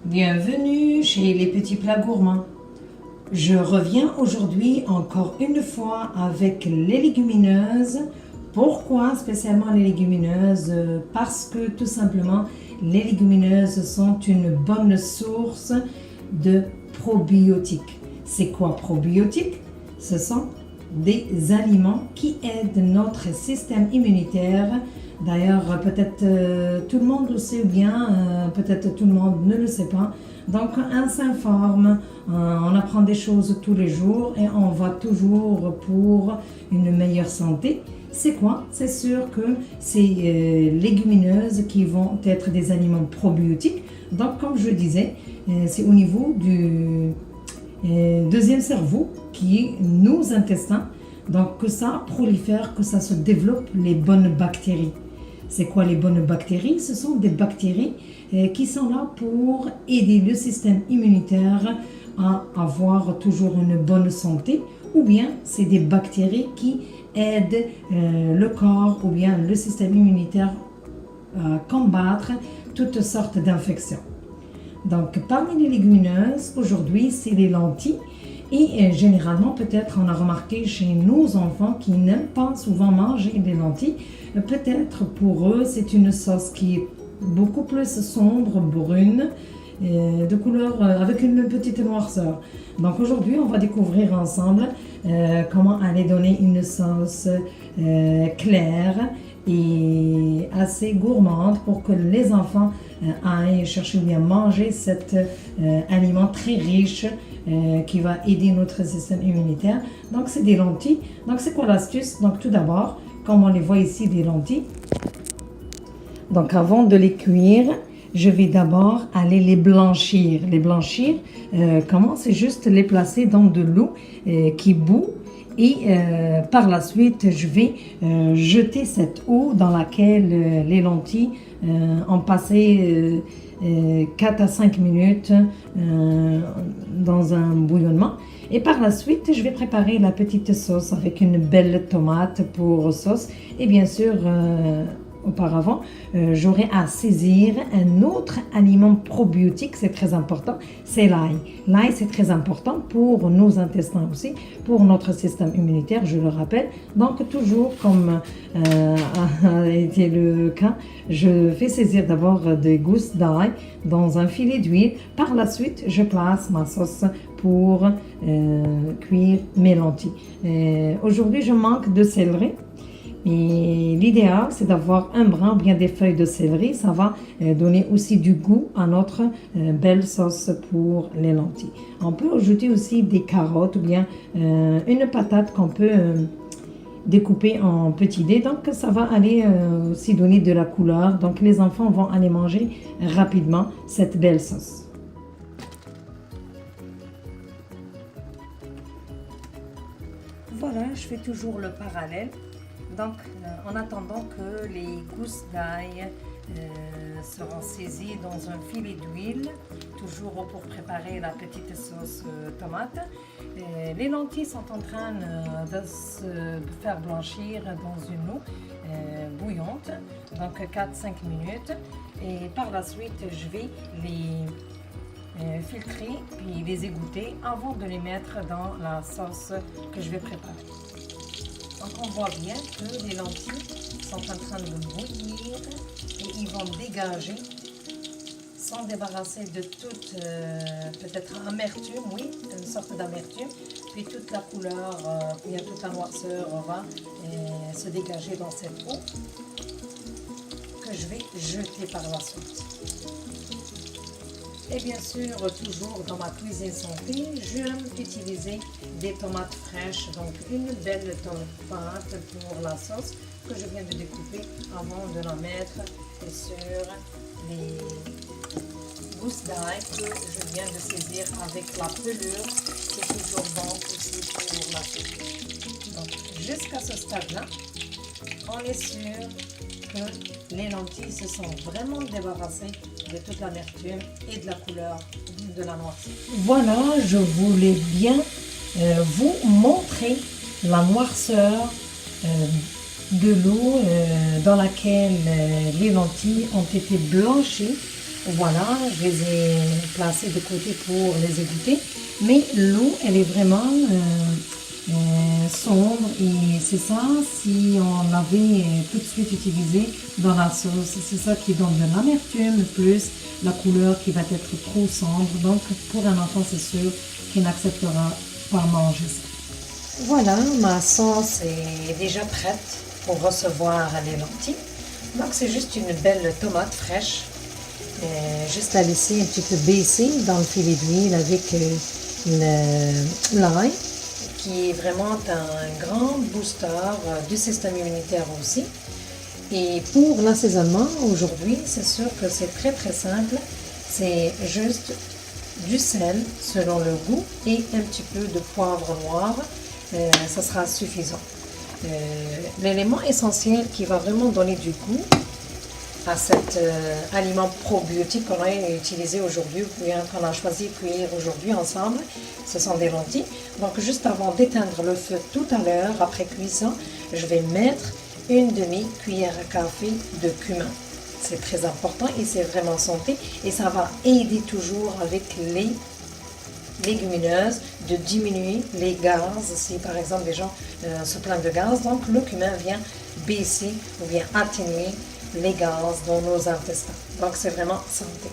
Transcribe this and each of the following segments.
Bienvenue chez les petits plats gourmands. Je reviens aujourd'hui encore une fois avec les légumineuses. Pourquoi spécialement les légumineuses? Parce que tout simplement, les légumineuses sont une bonne source de probiotiques. C'est quoi probiotiques? Ce sont des aliments qui aident notre système immunitaire. D'ailleurs, peut-être tout le monde le sait bien, peut-être tout le monde ne le sait pas. Donc, on s'informe, on apprend des choses tous les jours et on va toujours pour une meilleure santé. C'est quoi? C'est sûr que c'est légumineuses qui vont être des aliments probiotiques. Donc, comme je disais, c'est au niveau du deuxième cerveau qui est nos intestins. Donc, que ça prolifère, que ça se développe les bonnes bactéries. C'est quoi les bonnes bactéries? Ce sont des bactéries qui sont là pour aider le système immunitaire à avoir toujours une bonne santé, ou bien c'est des bactéries qui aident le corps ou bien le système immunitaire à combattre toutes sortes d'infections. Donc parmi les légumineuses, aujourd'hui c'est les lentilles. Et généralement, peut-être on a remarqué chez nos enfants qui n'aiment pas souvent manger des lentilles, peut-être pour eux c'est une sauce qui est beaucoup plus sombre, brune, de couleur avec une petite noirceur. Donc aujourd'hui, on va découvrir ensemble comment aller donner une sauce claire et assez gourmande pour que les enfants aillent chercher ou bien manger cet aliment très riche qui va aider notre système immunitaire. Donc c'est des lentilles. Donc c'est quoi l'astuce? Donc tout d'abord, comme on les voit ici, des lentilles. Donc avant de les cuire, je vais d'abord aller les blanchir. Les blanchir, comment? C'est juste les placer dans de l'eau qui bout. Et par la suite, je vais jeter cette eau dans laquelle les lentilles ont passé 4 à 5 minutes dans un bouillonnement. Et par la suite, je vais préparer la petite sauce avec une belle tomate pour sauce. Et bien sûr, auparavant, j'aurai à saisir un autre aliment probiotique, c'est très important, c'est l'ail. L'ail, c'est très important pour nos intestins aussi, pour notre système immunitaire, je le rappelle. Donc, toujours comme a été le cas, je fais saisir d'abord des gousses d'ail dans un filet d'huile. Par la suite, je place ma sauce pour cuire mes lentilles. Aujourd'hui, je manque de céleri. Et l'idéal, c'est d'avoir un brin ou bien des feuilles de céleri. Ça va donner aussi du goût à notre belle sauce pour les lentilles. On peut ajouter aussi des carottes ou bien une patate qu'on peut découper en petits dés. Donc, ça va aller aussi donner de la couleur. Donc, les enfants vont aller manger rapidement cette belle sauce. Voilà, je fais toujours le parallèle. Donc, en attendant que les gousses d'ail seront saisies dans un filet d'huile, toujours pour préparer la petite sauce tomate, les lentilles sont en train de se faire blanchir dans une eau bouillante, donc 4-5 minutes. Et par la suite, je vais les filtrer puis les égoutter avant de les mettre dans la sauce que je vais préparer. Donc on voit bien que les lentilles sont en train de bouillir et ils vont dégager sans débarrasser de toute peut-être amertume, oui, une sorte d'amertume, puis toute la couleur, puis toute la noirceur va se dégager dans cette eau que je vais jeter par la suite. Et bien sûr, toujours dans ma cuisine santé, j'aime utiliser des tomates fraîches, donc une belle tomate pour la sauce que je viens de découper avant de la mettre sur les gousses d'ail que je viens de saisir avec la pelure. C'est toujours bon aussi pour la soupe. Donc jusqu'à ce stade-là, on est sûr que les lentilles se sont vraiment débarrassées de toute l'amertume et de la couleur de la noirceur. Voilà, je voulais bien vous montrer la noirceur de l'eau dans laquelle les lentilles ont été blanchies Voilà, je les ai placés de côté pour les égoutter. Mais l'eau, elle est vraiment sombre et c'est ça si on l'avait tout de suite utilisé dans la sauce. C'est ça qui donne de l'amertume plus la couleur qui va être trop sombre. Donc pour un enfant, c'est sûr qu'il n'acceptera pas manger ça. Voilà, ma sauce est déjà prête pour recevoir les lentilles. Donc c'est juste une belle tomate fraîche. Juste la laisser un petit peu baisser dans le filet d'huile avec l'ail qui est vraiment un grand booster du système immunitaire aussi. Et pour l'assaisonnement aujourd'hui, c'est sûr que c'est très simple. C'est juste du sel selon le goût et un petit peu de poivre noir. Ça sera suffisant. L'élément essentiel qui va vraiment donner du goût à cet aliment probiotique qu'on a utilisé aujourd'hui, qu'on a choisi de cuire aujourd'hui ensemble, ce sont des lentilles. Donc juste avant d'éteindre le feu tout à l'heure, après cuisson, je vais mettre une demi-cuillère à café de cumin. C'est très important et c'est vraiment santé et ça va aider toujours avec les légumineuses de diminuer les gaz. Si par exemple les gens se plaignent de gaz, donc le cumin vient baisser ou bien atténuer les gaz dans nos intestins. Donc c'est vraiment santé.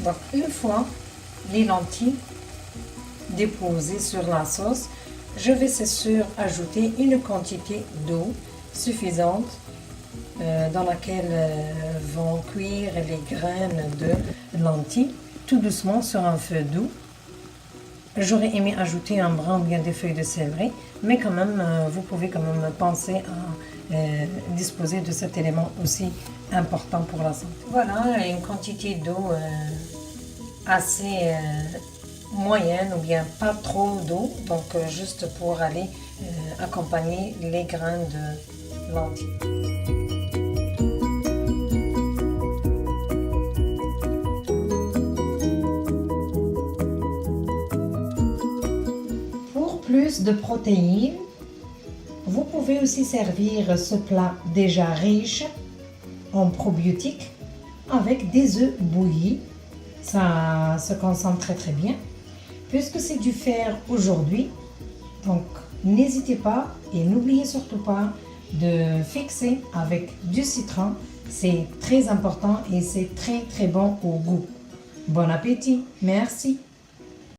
Donc une fois les lentilles déposées sur la sauce, je vais c'est sûr ajouter une quantité d'eau suffisante dans laquelle vont cuire les graines de lentilles tout doucement sur un feu doux. J'aurais aimé ajouter un brin ou bien des feuilles de céleri, mais quand même, vous pouvez quand même penser à disposer de cet élément aussi important pour la santé. Voilà, une quantité d'eau assez moyenne ou bien pas trop d'eau, donc juste pour aller accompagner les graines de lentilles. Plus de protéines, vous pouvez aussi servir ce plat déjà riche en probiotiques avec des œufs bouillis. Ça se consomme très bien. Puisque c'est du fer aujourd'hui, donc n'hésitez pas et n'oubliez surtout pas de fixer avec du citron. C'est très important et c'est très bon au goût. Bon appétit, merci.